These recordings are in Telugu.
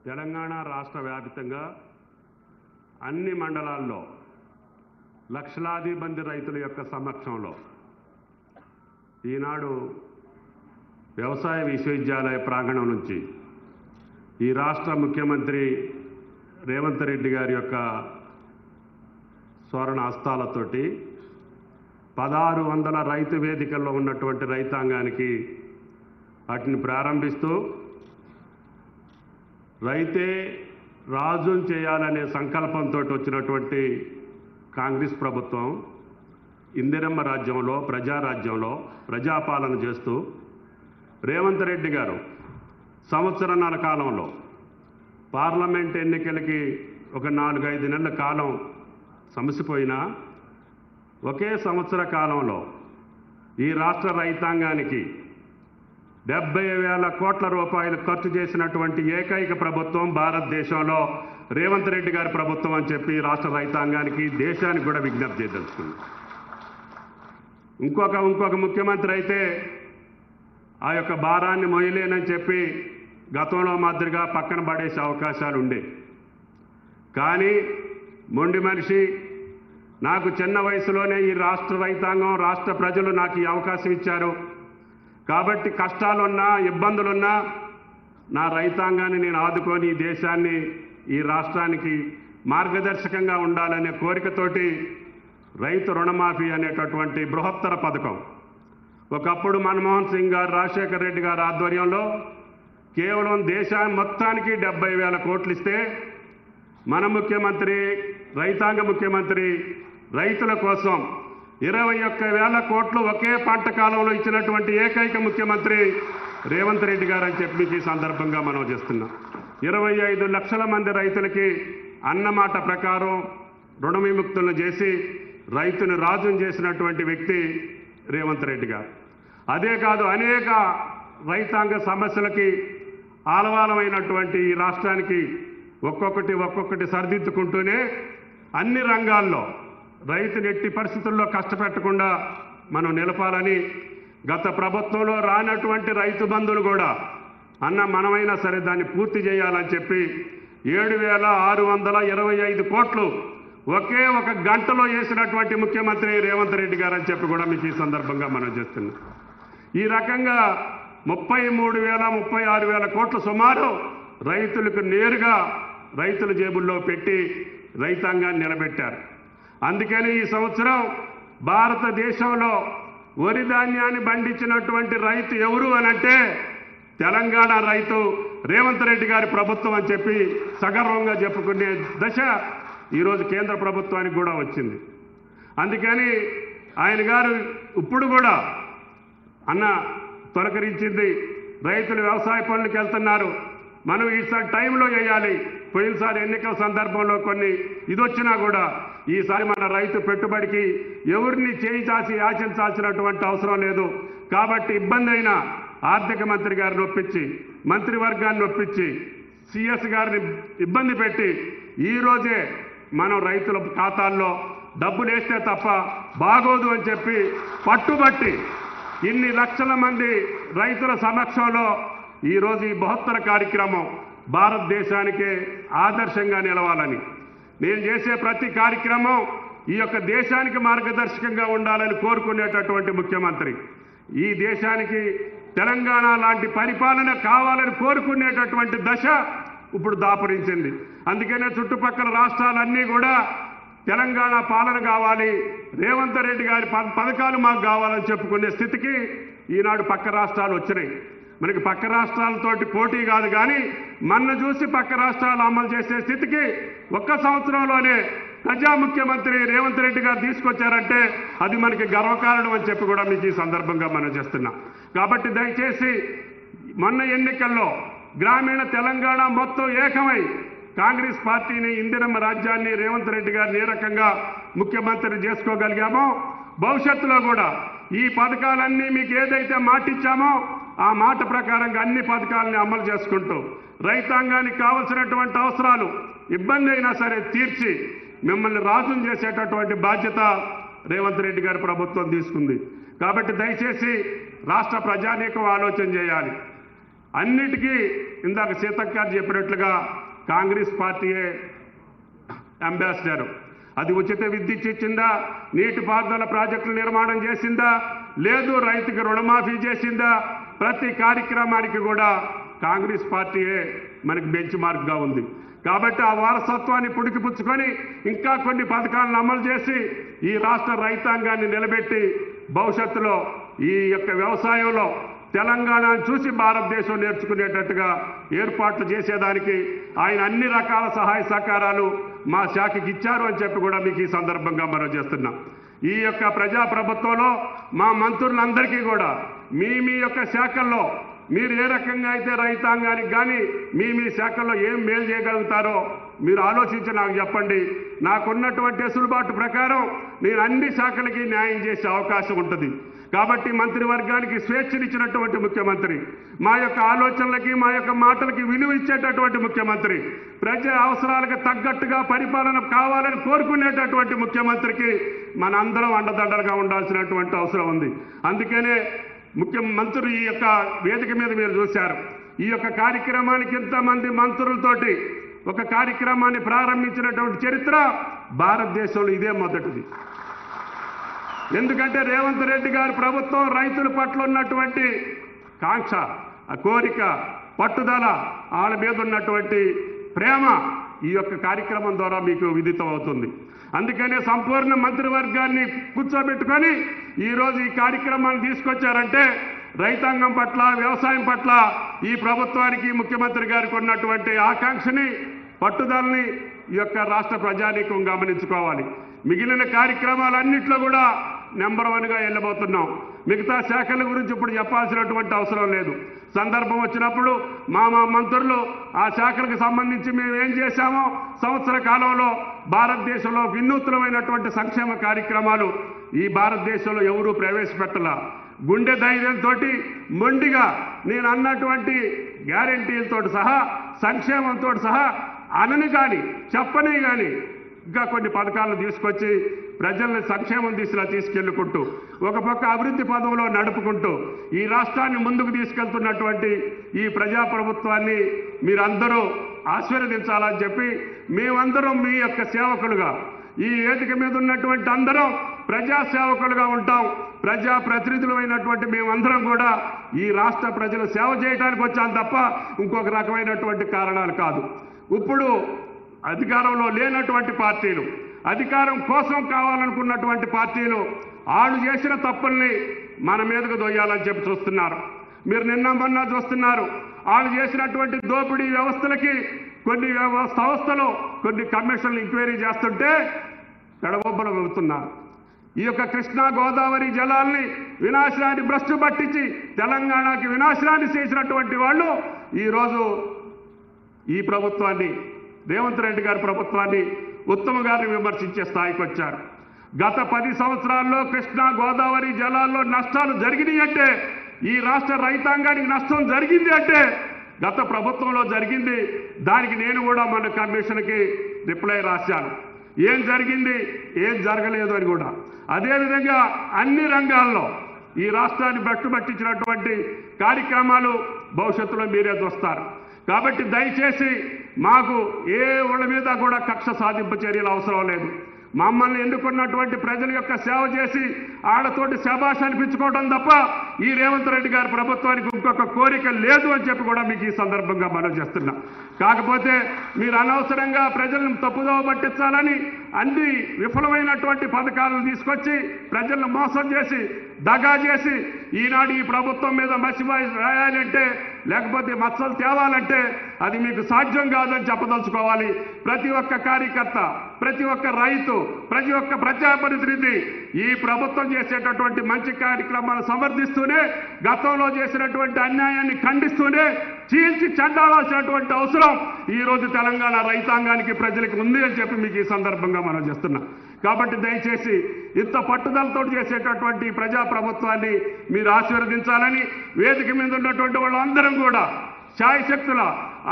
తెలంగాణ రాష్ట్ర వ్యాప్తంగా అన్ని మండలాల్లో లక్షలాది మంది రైతుల యొక్క సమక్షంలో ఈనాడు వ్యవసాయ విశ్వవిద్యాలయ ప్రాంగణం నుంచి ఈ రాష్ట్ర ముఖ్యమంత్రి రేవంత్ రెడ్డి గారి యొక్క స్వర్ణ హస్తాలతోటి 1600 రైతు వేదికల్లో ఉన్నటువంటి రైతాంగానికి వాటిని ప్రారంభిస్తూ రైతే రాజును చేయాలనే సంకల్పంతో వచ్చినటువంటి కాంగ్రెస్ ప్రభుత్వం ఇందిరమ్మ రాజ్యంలో ప్రజారాజ్యంలో ప్రజాపాలన చేస్తూ రేవంత్ రెడ్డి గారు సంవత్సరాల కాలంలో పార్లమెంట్ ఎన్నికలకి ఒక 4-5 నెలల కాలం సమసిపోయినా ఒకే సంవత్సర కాలంలో ఈ రాష్ట్ర రైతాంగానికి 70,000 కోట్ల రూపాయలు ఖర్చు చేసినటువంటి ఏకైక ప్రభుత్వం భారతదేశంలో రేవంత్ రెడ్డి గారి ప్రభుత్వం అని చెప్పి రాష్ట్ర రైతాంగానికి దేశానికి కూడా విజ్ఞప్తి చేయదలుచుకుంది. ఇంకొక ముఖ్యమంత్రి అయితే ఆ యొక్క భారాన్ని మొయ్యలేనని చెప్పి గతంలో మాదిరిగా పక్కన పడేసే అవకాశాలు ఉండే. కానీ మొండి మనిషి నాకు చిన్న వయసులోనే ఈ రాష్ట్ర రైతాంగం రాష్ట్ర ప్రజలు నాకు ఈ అవకాశం ఇచ్చారు కాబట్టి కష్టాలున్నా ఇబ్బందులున్నా నా రైతాంగాన్ని నేను ఆదుకొని ఈ దేశాన్ని ఈ రాష్ట్రానికి మార్గదర్శకంగా ఉండాలనే కోరికతోటి రైతు రుణమాఫీ అనేటటువంటి బృహత్తర పథకం ఒకప్పుడు మన్మోహన్ సింగ్ గారు రాజశేఖర్ రెడ్డి గారి ఆధ్వర్యంలో కేవలం దేశాన్ని మొత్తానికి 70,000 కోట్లు ఇస్తే మన ముఖ్యమంత్రి రైతాంగ ముఖ్యమంత్రి రైతుల కోసం 21,000 కోట్లు ఒకే పంట కాలంలో ఇచ్చినటువంటి ఏకైక ముఖ్యమంత్రి రేవంత్ రెడ్డి గారు అని చెప్పి ఈ సందర్భంగా మనం చేస్తున్నాం. 25 లక్షల మంది రైతులకి అన్నమాట ప్రకారం రుణ విముక్తులను చేసి రైతును రాజును చేసినటువంటి వ్యక్తి రేవంత్ రెడ్డి గారు. అదే కాదు అనేక రైతాంగ సమస్యలకి ఆలవాలమైనటువంటి ఈ రాష్ట్రానికి ఒక్కొక్కటి సరిదిద్దుకుంటూనే అన్ని రంగాల్లో రైతుని ఎట్టి పరిస్థితుల్లో కష్టపెట్టకుండా మనం నిలపాలని గత ప్రభుత్వంలో రానటువంటి రైతు బంధువులు కూడా అన్న మనమైనా సరే దాన్ని పూర్తి చేయాలని చెప్పి 7,625 కోట్లు ఒకే ఒక గంటలో వేసినటువంటి ముఖ్యమంత్రి రేవంత్ రెడ్డి గారు అని చెప్పి కూడా మీకు ఈ సందర్భంగా మనం చేస్తున్నాం. ఈ రకంగా 33,000-36,000 కోట్లు సుమారు రైతులకు నేరుగా రైతుల జేబుల్లో పెట్టి రైతాంగాన్ని నిలబెట్టారు. అందుకని ఈ సంవత్సరం భారతదేశంలో వరి ధాన్యాన్ని పండించినటువంటి రైతు ఎవరు అనంటే తెలంగాణ రైతు రేవంత్ రెడ్డి గారి ప్రభుత్వం అని చెప్పి సగర్వంగా చెప్పుకునే దశ ఈరోజు కేంద్ర ప్రభుత్వానికి కూడా వచ్చింది. అందుకని ఆయన గారు ఇప్పుడు కూడా అన్న తొలకరించింది రైతులు వ్యవసాయ పనులకు వెళ్తున్నారు మనం ఈసారి టైంలో చేయాలి. పోయినసారి ఎన్నికల సందర్భంలో కొన్ని ఇదొచ్చినా కూడా ఈసారి మన రైతు పెట్టుబడికి ఎవరిని చేయి చాచి యాచించాల్సినటువంటి అవసరం లేదు. కాబట్టి ఇబ్బంది అయినా ఆర్థిక మంత్రి గారిని ఒప్పించి మంత్రివర్గాన్ని ఒప్పించి సిఎస్ గారిని ఇబ్బంది పెట్టి ఈరోజే మనం రైతుల ఖాతాల్లో డబ్బులు వేస్తే తప్ప బాగోదు అని చెప్పి పట్టుబట్టి ఇన్ని లక్షల మంది రైతుల సమక్షంలో ఈరోజు ఈ బృహత్తర కార్యక్రమం భారతదేశానికే ఆదర్శంగా నిలవాలని నేను చేసే ప్రతి కార్యక్రమం ఈ యొక్క దేశానికి మార్గదర్శకంగా ఉండాలని కోరుకునేటటువంటి ముఖ్యమంత్రి ఈ దేశానికి తెలంగాణ లాంటి పరిపాలన కావాలని కోరుకునేటటువంటి దశ ఇప్పుడు దాపురించింది. అందుకనే చుట్టుపక్కల రాష్ట్రాలన్నీ కూడా తెలంగాణ పాలన కావాలి రేవంత్ రెడ్డి గారి పథకాలు మాకు కావాలని చెప్పుకునే స్థితికి ఈనాడు పక్క రాష్ట్రాలు వచ్చినాయి. మనకి పక్క రాష్ట్రాలతోటి పోటీ కాదు కానీ మన్ను చూసి పక్క రాష్ట్రాలు అమలు చేసే స్థితికి ఒక్క సంవత్సరంలోనే ప్రజా ముఖ్యమంత్రి రేవంత్ రెడ్డి గారు తీసుకొచ్చారంటే అది మనకి గర్వకారణం అని చెప్పి కూడా మీకు ఈ సందర్భంగా మనం చేస్తున్నాం. కాబట్టి దయచేసి మొన్న ఎన్నికల్లో గ్రామీణ తెలంగాణ మొత్తం ఏకమై కాంగ్రెస్ పార్టీని ఇందిరమ్మ రాజ్యాన్ని రేవంత్ రెడ్డి గారిని ఏ రకంగా ముఖ్యమంత్రి చేసుకోగలిగామో భవిష్యత్తులో కూడా ఈ పథకాలన్నీ మీకు ఏదైతే మాటిచ్చామో ఆ మాట ప్రకారంగా అన్ని పథకాలని అమలు చేసుకుంటూ రైతాంగానికి కావలసినటువంటి అవసరాలు ఇబ్బంది అయినా సరే తీర్చి మిమ్మల్ని రాజును చేసేటటువంటి బాధ్యత రేవంత్ రెడ్డి గారి ప్రభుత్వం తీసుకుంది. కాబట్టి దయచేసి రాష్ట్ర ప్రజానీకం ఆలోచన చేయాలి. అన్నిటికీ ఇందాక సీతక్క గారు చెప్పినట్లుగా కాంగ్రెస్ పార్టీయే అంబాసిడర్. అది ఉచిత విద్యుత్ ఇచ్చిందా, నీటిపారుదల ప్రాజెక్టులు నిర్మాణం చేసిందా, లేదు రైతుకి రుణమాఫీ చేసిందా, ప్రతి కార్యక్రమానికి కూడా కాంగ్రెస్ పార్టీయే మనకి బెంచ్ మార్క్గా ఉంది. కాబట్టి ఆ వారసత్వాన్ని పుడికిపుచ్చుకొని ఇంకా కొన్ని పథకాలను అమలు చేసి ఈ రాష్ట్ర రైతాంగాన్ని నిలబెట్టి భవిష్యత్తులో ఈ యొక్క వ్యవసాయంలో తెలంగాణను చూసి భారతదేశం నేర్చుకునేటట్టుగా ఏర్పాట్లు చేసేదానికి ఆయన అన్ని రకాల సహాయ సహకారాలు మా శాఖకి ఇచ్చారు అని చెప్పి కూడా మీకు ఈ సందర్భంగా మనం చేస్తున్నాం. ఈ యొక్క ప్రజాప్రభుత్వంలో మా మంత్రులందరికీ కూడా మీ యొక్క శాఖల్లో మీరు ఏ రకంగా అయితే రైతాంగానికి కానీ మీ శాఖల్లో ఏం మేలు చేయగలుగుతారో మీరు ఆలోచించి నాకు చెప్పండి. నాకున్నటువంటి వెసులుబాటు ప్రకారం నేను అన్ని శాఖలకి న్యాయం చేసే అవకాశం ఉంటుంది. కాబట్టి మంత్రివర్గానికి స్వేచ్ఛనిచ్చినటువంటి ముఖ్యమంత్రి, మా యొక్క ఆలోచనలకి మా యొక్క మాటలకి విలువ ఇచ్చేటటువంటి ముఖ్యమంత్రి, ప్రజా అవసరాలకు తగ్గట్టుగా పరిపాలన కావాలని కోరుకునేటటువంటి ముఖ్యమంత్రికి మనందరం అండదండలుగా ఉండాల్సినటువంటి అవసరం ఉంది. అందుకనే ముఖ్యమంత్రులు ఈ యొక్క వేదిక మీద మీరు చూశారు. ఈ యొక్క కార్యక్రమానికి ఇంతమంది మంత్రులతోటి ఒక కార్యక్రమాన్ని ప్రారంభించినటువంటి చరిత్ర భారతదేశంలో ఇదే మొదటిది. ఎందుకంటే రేవంత్ రెడ్డి గారి ప్రభుత్వం రైతుల పట్ల ఉన్నటువంటి కాంక్ష, కోరిక, పట్టుదల, వాళ్ళ మీద ఉన్నటువంటి ప్రేమ ఈ యొక్క కార్యక్రమం ద్వారా మీకు విదితం అవుతుంది. అందుకనే సంపూర్ణ మంత్రివర్గాన్ని కూర్చోబెట్టుకొని ఈరోజు ఈ కార్యక్రమాన్ని తీసుకొచ్చారంటే రైతాంగం పట్ల, వ్యవసాయం పట్ల ఈ ప్రభుత్వానికి, ముఖ్యమంత్రి గారికి ఉన్నటువంటి ఆకాంక్షని, పట్టుదలని ఈ యొక్క రాష్ట్ర ప్రజానీకం గమనించుకోవాలి. మిగిలిన కార్యక్రమాలన్నింటిలో కూడా నెంబర్ 1గా వెళ్ళబోతున్నాం. మిగతా శాఖల గురించి ఇప్పుడు చెప్పాల్సినటువంటి అవసరం లేదు. సందర్భం వచ్చినప్పుడు మా మంత్రులు ఆ శాఖలకు సంబంధించి మేము ఏం చేశామో సంవత్సర కాలంలో భారతదేశంలో వినూత్నమైనటువంటి సంక్షేమ కార్యక్రమాలు ఈ భారతదేశంలో ఎవరూ ప్రవేశపెట్టలా. గుండె ధైర్యంతో మొండిగా నేను అన్నటువంటి గ్యారెంటీలతో సహా, సంక్షేమంతో సహా అనని కానీ చెప్పని కానీ ఇంకా కొన్ని పథకాలను తీసుకొచ్చి ప్రజల్ని సంక్షేమం దిశలా తీసుకెళ్లుకుంటూ ఒక పక్క అభివృద్ధి పదంలో నడుపుకుంటూ ఈ రాష్ట్రాన్ని ముందుకు తీసుకెళ్తున్నటువంటి ఈ ప్రజాప్రభుత్వాన్ని మీరందరూ ఆశీర్వదించాలని చెప్పి మేమందరం మీ యొక్క సేవకులుగా, ఈ వేదిక మీద ఉన్నటువంటి అందరం ప్రజా సేవకులుగా ఉంటాం. ప్రజాప్రతినిధులమైనటువంటి మేమందరం కూడా ఈ రాష్ట్ర ప్రజలు సేవ చేయడానికి వచ్చాం తప్ప ఇంకొక రకమైనటువంటి కారణాలు కాదు. ఇప్పుడు అధికారంలో లేనటువంటి పార్టీలు, అధికారం కోసం కావాలనుకున్నటువంటి పార్టీలు వాళ్ళు చేసిన తప్పుల్ని మన మీదకు దొయ్యాలని చెప్పి చూస్తున్నారు. మీరు నిన్న మొన్న చూస్తున్నారు, వాళ్ళు చేసినటువంటి దోపిడీ వ్యవస్థలకి కొన్ని సంస్థలు కొన్ని కమిషన్లు ఎంక్వైరీ చేస్తుంటే పెడబొబ్బలు వెళ్తున్నారు. ఈ యొక్క కృష్ణా గోదావరి జలాల్ని వినాశనాన్ని భ్రష్టు పట్టించి తెలంగాణకి వినాశనాన్ని చేసినటువంటి వాళ్ళు ఈరోజు ఈ ప్రభుత్వాన్ని, రేవంత్ రెడ్డి గారి ప్రభుత్వాన్ని, ఉత్తమ్ గారిని విమర్శించే స్థాయికి వచ్చారు. గత 10 సంవత్సరాల్లో కృష్ణా గోదావరి జలాల్లో నష్టాలు జరిగినాయి అంటే, ఈ రాష్ట్ర రైతాంగానికి నష్టం జరిగింది అంటే గత ప్రభుత్వంలో జరిగింది. దానికి నేను కూడా మన కమిషన్కి రిప్లై రాశాను. ఏం జరిగింది, ఏం జరగలేదు అని కూడా. అదేవిధంగా అన్ని రంగాల్లో ఈ రాష్ట్రాన్ని పట్టించినటువంటి కార్యక్రమాలు భవిష్యత్తులో మీరే చూస్తారు. కాబట్టి దయచేసి మాకు ఏ వాళ్ళ మీద కూడా కక్ష సాధింపు చర్యలు అవసరం లేదు. మమ్మల్ని ఎన్నుకున్నటువంటి ప్రజల యొక్క సేవ చేసి ఆడతోటి శభాష్ అనిపించుకోవడం తప్ప ఈ రేవంత్ రెడ్డి గారి ప్రభుత్వానికి ఇంకొక కోరిక లేదు అని చెప్పి కూడా మీకు ఈ సందర్భంగా మనం చేస్తున్నాం. కాకపోతే మీరు అనవసరంగా ప్రజలను తప్పుదోవ పట్టించాలని అన్ని విఫలమైనటువంటి పథకాలను తీసుకొచ్చి ప్రజలను మోసం చేసి, దగా చేసి ఈనాడు ఈ ప్రభుత్వం మీద మసిబాయి రాయాలంటే, లేకపోతే మచ్చలు తేవాలంటే అది మీకు సాధ్యం కాదని చెప్పదలుచుకోవాలి. ప్రతి ఒక్క కార్యకర్త, ప్రతి ఒక్క రైతు, ప్రతి ఒక్క ప్రజాప్రతినిధి ఈ ప్రభుత్వం చేసేటటువంటి మంచి కార్యక్రమాలు సమర్థిస్తూనే, గతంలో చేసినటువంటి అన్యాయాన్ని ఖండిస్తూనే చీల్చి చెండాల్సినటువంటి అవసరం ఈ రోజు తెలంగాణ రైతాంగానికి, ప్రజలకు ఉంది అని చెప్పి మీకు ఈ సందర్భంగా మనం చేస్తున్నాం. కాబట్టి దయచేసి ఇంత పట్టుదలతో చేసేటటువంటి ప్రజాప్రభుత్వాన్ని మీరు ఆశీర్వదించాలని, వేదిక మీద ఉన్నటువంటి వాళ్ళందరం కూడా శాయశక్తుల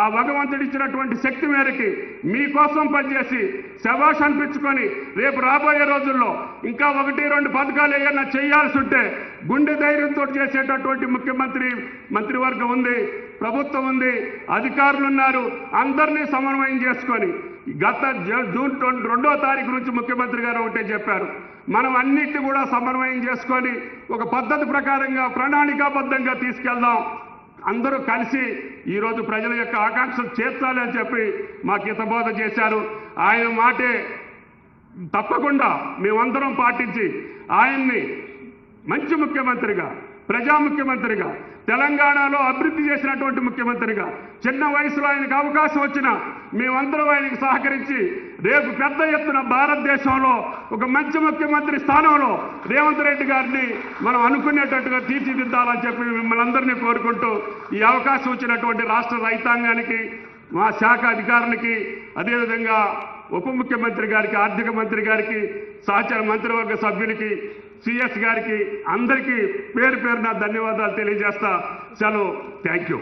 ఆ భగవంతుడు ఇచ్చినటువంటి శక్తి మేరకి మీకోసం పనిచేసి శభాష్ అనిపించుకొని రేపు రాబోయే రోజుల్లో ఇంకా 1-2 పథకాలు ఏమైనా చేయాల్సి ఉంటే గుండె ధైర్యంతో చేసేటటువంటి మంత్రివర్గం ఉంది. ప్రభుత్వం ఉంది, అధికారులు ఉన్నారు. అందరినీ సమన్వయం చేసుకొని గత జూన్ 2వ తారీఖు నుంచి ముఖ్యమంత్రి గారు ఒకటే చెప్పారు, మనం అన్నిటిని కూడా సమన్వయం చేసుకొని ఒక పద్ధతి ప్రకారంగా ప్రణాళికాబద్ధంగా తీసుకెళ్దాం, అందరూ కలిసి ఈరోజు ప్రజల యొక్క ఆకాంక్షలు చేర్చాలి అని చెప్పి మాకు హితబోధ చేశారు. ఆయన మాటే తప్పకుండా మేమందరం పాటించి ఆయన్ని మంచి ముఖ్యమంత్రిగా, ప్రజా ముఖ్యమంత్రిగా, తెలంగాణలో అభివృద్ధి చేసినటువంటి ముఖ్యమంత్రిగా, చిన్న వయసులో ఆయనకు అవకాశం వచ్చినా మేమందరం ఆయనకు సహకరించి రేపు పెద్ద ఎత్తున భారతదేశంలో ఒక మంచి ముఖ్యమంత్రి స్థానంలో రేవంత్ రెడ్డి గారిని మనం అనుకునేటట్టుగా తీర్చిదిద్దాలని చెప్పి మిమ్మల్ని అందరినీ కోరుకుంటూ ఈ అవకాశం వచ్చినటువంటి రాష్ట్ర రైతాంగానికి, మా శాఖ అధికారులకి, అదేవిధంగా ఉప ముఖ్యమంత్రి గారికి, ఆర్థిక మంత్రి గారికి, సహచర మంత్రివర్గ సభ్యులకి, సిఎస్ గారికి అందరికీ పేరు పేరున ధన్యవాదాలు తెలియజేస్తా. సెలవు. Thank you.